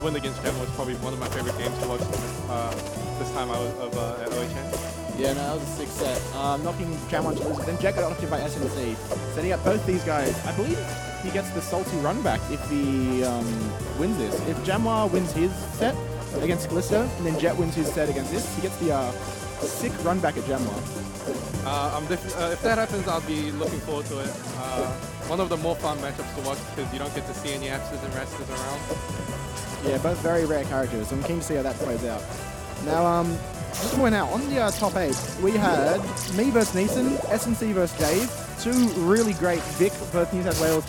win against Gemma was probably one of my favorite games to watch this time I was at OHN. Yeah, no, that was a sick set. Knocking Jam1 to lose. Then Jet got knocked in by SNC. Setting up both these guys. I believe he gets the salty run back if he wins this. If Jamwa wins his set against Callisto, and then Jet wins his set against this, he gets the sick run back at Jamwa. If that happens, I'll be looking forward to it. One of the more fun matchups to watch because you don't get to see any Apses and Resters around. Yeah, both very rare characters. I'm keen to see how that plays out. Now, just to point out, on the top 8, we had me versus Neeson, SNC versus Dave, two really great Vic versus New South Wales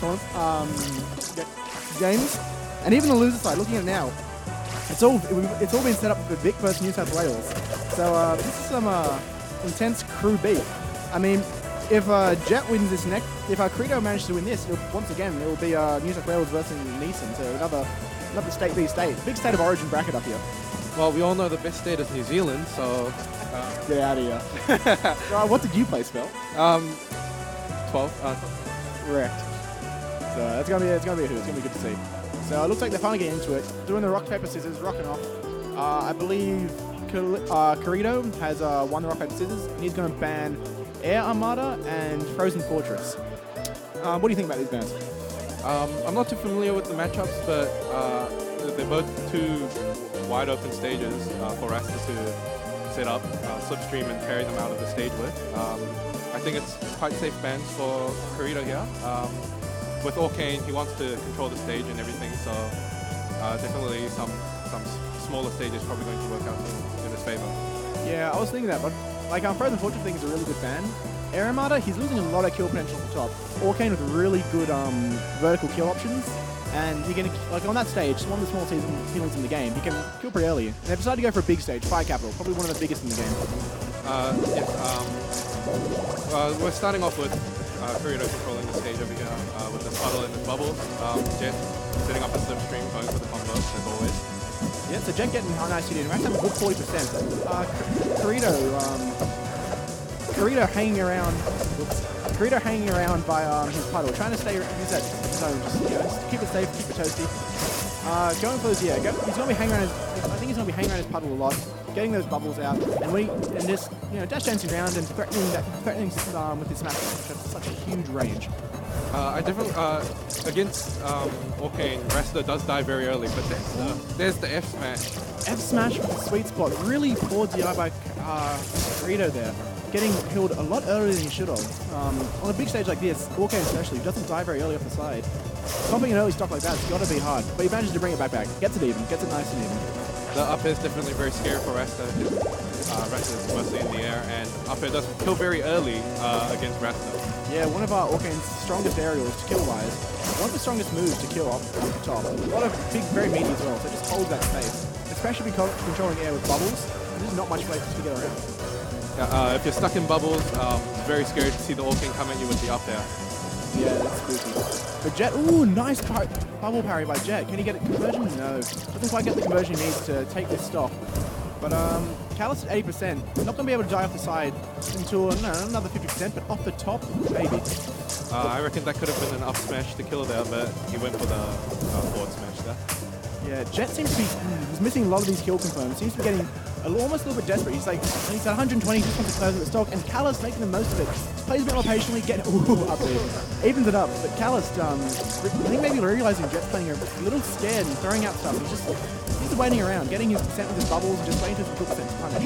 games, and even the loser side, looking at it now, it's all been set up for Vic versus New South Wales. So this is some intense crew beef. I mean, if Jet wins this next, if Karito manages to win this, once again it will be New South Wales versus Neeson, so another state v state, big state of origin bracket up here. Well, we all know the best state is New Zealand, so... Get out of here. What did you play, Spell? 12. Correct. So it's gonna be a hoot. It's gonna be good to see. So it looks like they're finally getting into it. Doing the rock, paper, scissors, rocking off. I believe Karito has won the rock, paper, scissors, and he's gonna ban Air Armada and Frozen Fortress. What do you think about these bans? I'm not too familiar with the matchups, but they're both two wide open stages for Rasta to set up, slipstream and carry them out of the stage with. I think it's quite safe bans for Karito here. With OHN, he wants to control the stage and everything, so definitely some smaller stages probably going to work out in his favor. Yeah, I was thinking that, but like Frozen Fortress thing is a really good ban. Air Armada, he's losing a lot of kill potential at the top. OHN with really good vertical kill options. And he can, like on that stage, one of the smallest ceilings in the game, he can kill pretty early. And they've decided to go for a big stage, Fire Capital, probably one of the biggest in the game. We're starting off with Karito controlling the stage over here with the puddle and the bubbles. Jet setting up a slipstream, going for the combo, as always. Yeah, so Jet getting a nice hit in. We're actually having a good 40%. Karito hanging around. Karito hanging around by his puddle, trying to stay use that zone, just keep it safe, keep it toasty. Going for this, he's gonna be hanging around I think he's gonna be hanging around his puddle a lot, getting those bubbles out, and just dash dancing around and threatening with his smash, which has such a huge range. I definitely against OHN, Resta does die very early, but there's the F smash. F smash with the sweet spot, really poor DI by Karito there. Getting killed a lot earlier than he should have. On a big stage like this, OHN especially, he doesn't die very early off the side. Stopping an early stock like that's got to be hard, but he manages to bring it back. Gets it even, gets it nice and even. The up air is definitely very scary for Rasta. Rasta is mostly in the air, and up air does kill very early against Rasta. Yeah, one of our OHN's strongest aerials to kill-wise. One of the strongest moves to kill off the top. A lot of big, very meaty as well, so just hold that space. Especially because controlling air with bubbles, there's not much place to get around. If you're stuck in bubbles, it's very scary to see the OHN come at you with the up air. Yeah, that's spooky. But Jet, ooh, nice bubble parry by Jet. Can he get a conversion? No. Doesn't quite get the conversion he needs to take this stock. But Callus at 80%, not going to be able to die off the side until another 50%, but off the top, maybe. I reckon that could have been an up smash to kill there, but he went for the forward smash there. Yeah, Jet seems to be he's missing a lot of these kill confirms. Seems to be getting almost a little bit desperate. He's at 120, just wants to close at the stock, and Callus making the most of it. Plays a bit more patiently, up there. Evens it up, but Callus, I think maybe realizing Jet's playing a little scared and throwing out stuff. He's waiting around, getting his percent with his bubbles, and just waiting for his kill percent to punish.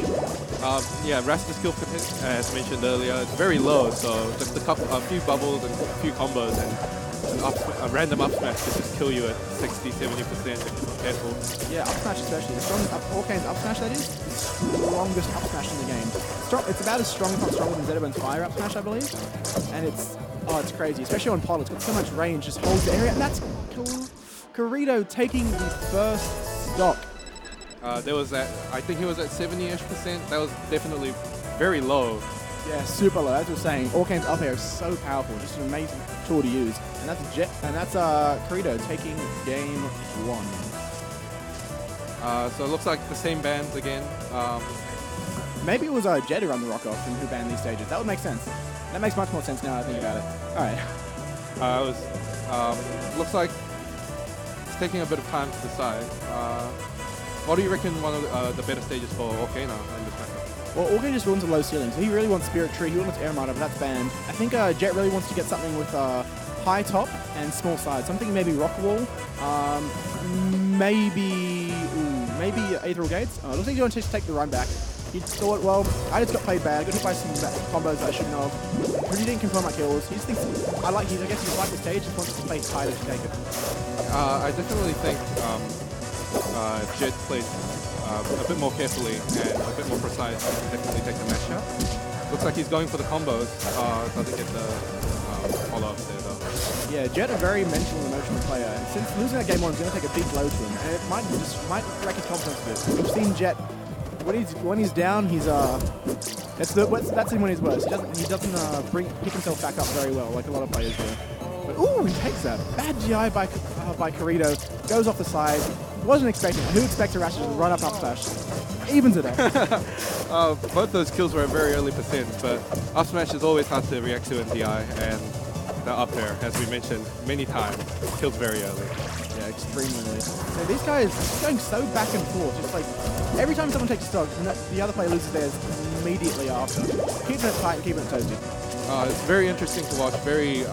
Yeah, Rasta's kill percent, as mentioned earlier, it's very low, so just a few bubbles and a few combos, and a random up smash could just kill you at 60-70% if you're not careful. Yeah, up smash especially. The strongest OHN's up smash, that is, the strongest up smash in the game. It's about as strong, if not stronger than Zedabun's fire up smash, I believe. And it's crazy, especially on pod. It's got so much range, just holds the area, and that's Karito taking the first stock. There was that, I think he was at 70-ish%. That was definitely very low. Yeah, super low. As we were saying, OHN's up air is so powerful, just an amazing tool to use. And that's Karito taking game 1. So it looks like the same bands again. Maybe it was Jet who run the rock off and who banned these stages. That would make sense. That makes much more sense now I think about it. All right. Looks like It's taking a bit of time to decide. What do you reckon one of the better stages for Volcano in this matchup? Well, Orca just runs a low ceiling, so he really wants Spirit Tree, he wants Air Rider, but that's banned. I think Jet really wants to get something with high top and small side. So I'm thinking maybe Rock Wall, maybe Aetherall Gates. Looks like he's going to take the run back. He thought, well, I just got played bad. I got hit by some combos that I shouldn't have. But he didn't confirm my kills. He just thinks, I guess he just likes the stage, just wants to play tighter to take it. I definitely think Jet plays a bit more carefully and a bit more precise. He can definitely take the match out. Looks like he's going for the combos. Doesn't get the follow-ups there though. Yeah, Jet a very mental and emotional player. And since losing that game 1 is going to take a big blow to him, and it might wreck his confidence a bit. We've seen Jet when he's down, he's that's him when he's worse. He doesn't pick himself back up very well like a lot of players do. But ooh, he takes that bad GI by Karito, goes off the side. Wasn't expecting it. Who expected Rash to run up smash? Evens it up. Both those kills were at very early percents, but up smash is always hard to react to in DI, and the up air, as we mentioned many times, kills very early. Yeah, extremely early. So these guys are going so back and forth. Just like every time someone takes a stock, the other player loses theirs immediately after. Keeping it tight and keeping it toasty. It's very interesting to watch. Very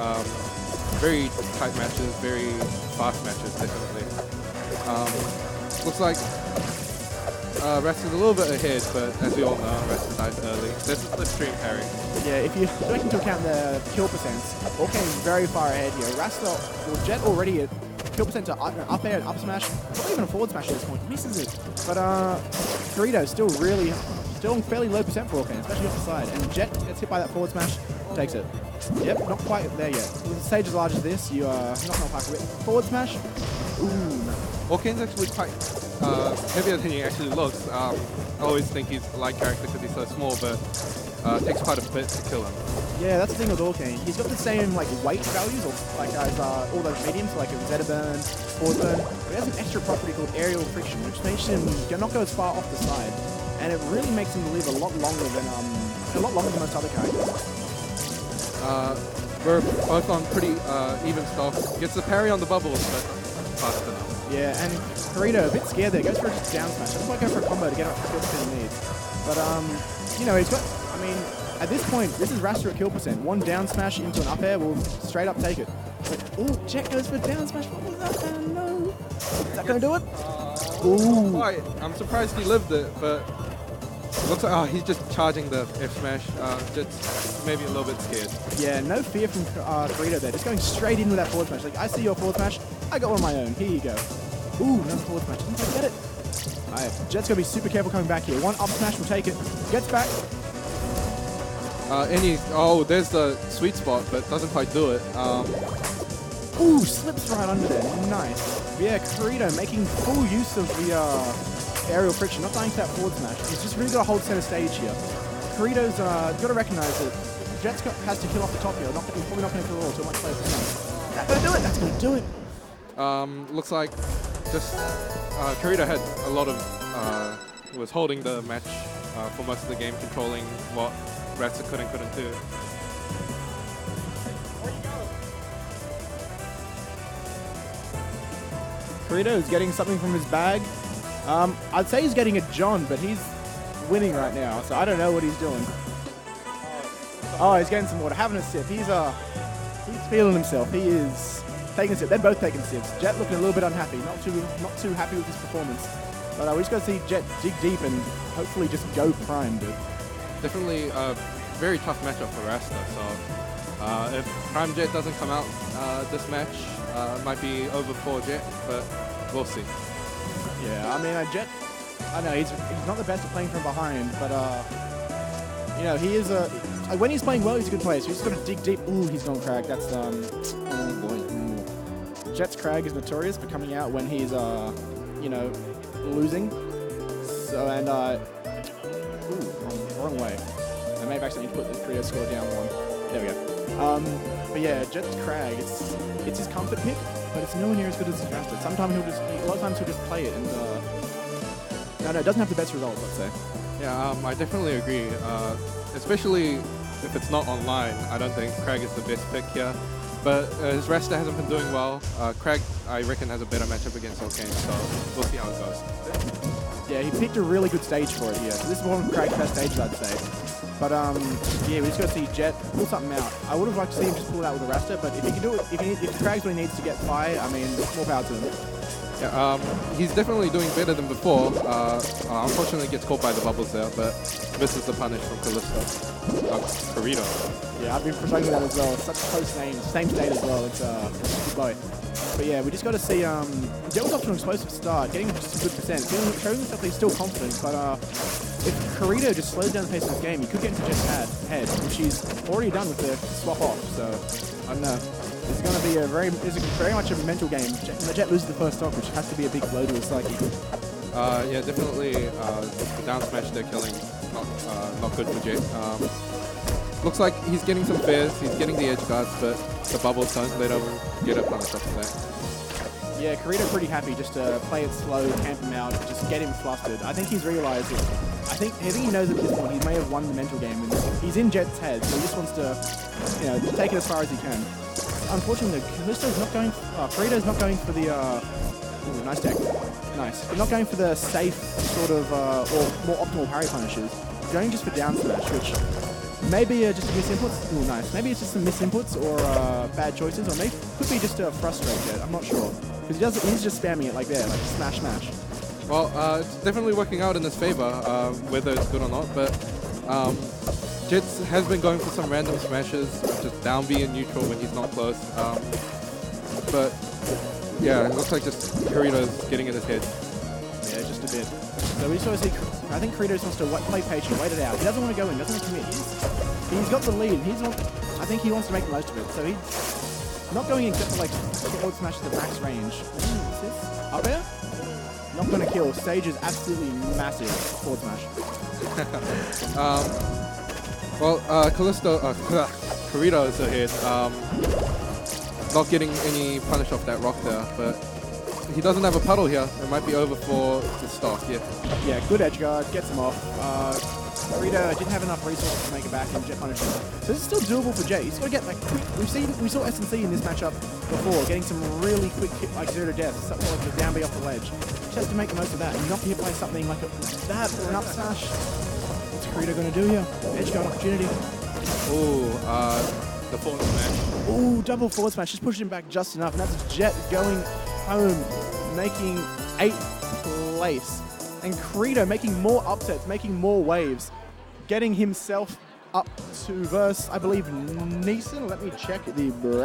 tight matches, very fast matches, definitely. Looks like Rest is a little bit ahead, but as we all know, Rest dies early. There's a slipstream parry. Yeah, if you take into account the kill percents, Orcane is very far ahead here. Rasta, well, Jet already at kill percent to up air and up smash, not even a forward smash at this point, misses it. But Karito still fairly low percent for Orcane, especially off the side. And Jet gets hit by that forward smash, takes it. Yep, not quite there yet. With a stage as large as this, you are not going to pack it. Forward smash. Ooh. Orcane's actually quite heavier than he actually looks. I always think he's a light character because he's so small, but it takes quite a bit to kill him. Yeah, that's the thing with Orcane. He's got the same like weight values, or like as all those mediums, like Zetaburn, Forward Burn. But he has an extra property called aerial friction, which makes him not go as far off the side, and it really makes him live a lot longer than most other characters. We're both on pretty even stock. Gets the parry on the bubbles, but fast enough. Yeah, and Karito a bit scared there. Goes for a down smash. Doesn't quite go for a combo to get up the kill percent he needs. But you know, he's got. I mean, at this point, this is Raster at kill percent. One down smash into an up air will straight up take it. But ooh, Jet goes for a down smash. What was that? No. Is that gonna do it? Ooh. Right. I'm surprised he lived it, but. Looks like he's just charging the F smash. Just maybe a little bit scared. Yeah, no fear from Karito there. Just going straight in with that forward smash. Like, I see your forward smash. I got one of my own. Here you go. Ooh, another forward smash. Didn't quite get it. Alright, Jet's gonna be super careful coming back here. One up smash will take it. Gets back. There's the sweet spot, but doesn't quite do it. Ooh, slips right under there. Nice. But yeah, Karito making full use of the aerial friction, not dying to that forward smash. He's just really got to hold center stage here. Karito's got to recognize that Jet's has to kill off the top here. Probably not going to kill all too much play percent. That's going to do it. That's going to do it. Looks like just Karito had a lot of was holding the match for most of the game, controlling what Ratsa couldn't do. Karito is getting something from his bag. I'd say he's getting a John, but he's winning right now, so I don't know what he's doing. Oh, he's getting some water, having a sip. He's feeling himself. He is taking a sip. They're both taking sips. Jet looking a little bit unhappy, not too happy with his performance. But we just got to see Jet dig deep and hopefully just go prime, dude. Definitely a very tough matchup for Rasta. So if Prime Jet doesn't come out this match, it might be over for Jet, but we'll see. Yeah, I mean, Jet, I know he's not the best at playing from behind, but you know, he is when he's playing well, he's a good player. So he's just got to dig deep. Ooh, he's gone Crag. That's oh boy. Jet's Crag is notorious for coming out when he's you know, losing. So and wrong way. I may have accidentally put the Korea score down one. There we go. But yeah, Jet's Crag. It's his comfort pick. But it's nowhere near as good as his Raster. Sometimes a lot of times he'll just play it and no, it doesn't have the best results, let's say. Yeah, I definitely agree. Especially if it's not online, I don't think Crag is the best pick here. But his wrestler hasn't been doing well. Craig, I reckon, has a better matchup against OHN, so we'll see how it goes. Yeah, he picked a really good stage for it here. So this is one of Craig's best stages, I'd say. But yeah, we just got to see Jet pull something out. I would have liked to see him just pull it out with a Rasta, but if he can do it, if Craig's what he needs to get fire, I mean, more power to him. Yeah, he's definitely doing better than before. Unfortunately, gets caught by the bubbles there, but misses the punish from Callisto. Karito. Yeah, I've been frustrated with that as well. Such close names, same state as well. It's a good both. But yeah, we just got to see Jet was off to an explosive start, getting just a good percent, showing himself he's still confident. But if Karito just slows down the pace of this game, he could get into Jet's head, which he's already done with the swap off. So I don't know. It's going to be very much a mental game. Jet loses the first stock, which has to be a big blow to his psyche. Yeah, definitely the down smash they're killing, not good for Jet. Looks like he's getting some fairs, he's getting the edge guards, but the bubbles don't let him get a punish off of that. Yeah, Karito pretty happy just to play it slow, camp him out, just get him flustered. I think he's realized it. I think he knows at this point he may have won the mental game, and he's in Jet's head, so he just wants to, take it as far as he can. Unfortunately, Callisto's not going. Karito's not going for the. Ooh, nice deck. Nice. He's not going for the safe sort of or more optimal parry punishes. He's going just for down smash, which maybe just a misinputs. Ooh, nice. Maybe it's just some misinputs or bad choices, or maybe could be just a frustrate Jet. I'm not sure because he's just spamming it like there, like smash, smash. Well, it's definitely working out in his favor, whether it's good or not. But Jet has been going for some random smashes, just down B and neutral when he's not close. But yeah, it looks like just Karito's getting in his head. Yeah, just a bit. So we sort of see, I think Karito wants to play patient, wait it out. He doesn't want to go in, doesn't want to commit. He's got the lead. I think he wants to make the most of it. So he's not going in except for like forward smash to the max range. What's this? Up there? Not going to kill. Stage is absolutely massive. Forward smash. Karito is ahead. Not getting any punish off that rock there, but he doesn't have a puddle here. It might be over for the stock, yeah. Yeah, good edge guard, gets him off. Karito didn't have enough resources to make it back and Jet punished him. So this is still doable for Jet. He's got to get like quick. We saw S&C in this matchup before, getting some really quick hit, like 0 to death, something like the down B off the ledge. Just has to make the most of that and not hit by something like a stab or an up smash. What's Karito going to do here? Edge guard opportunity. Ooh, the forward smash. Ooh, double forward smash. Just pushes him back just enough. And that's Jet going home, making 8th place. And Karito making more upsets, making more waves, getting himself up to verse, I believe, Neeson. Let me check the bracket.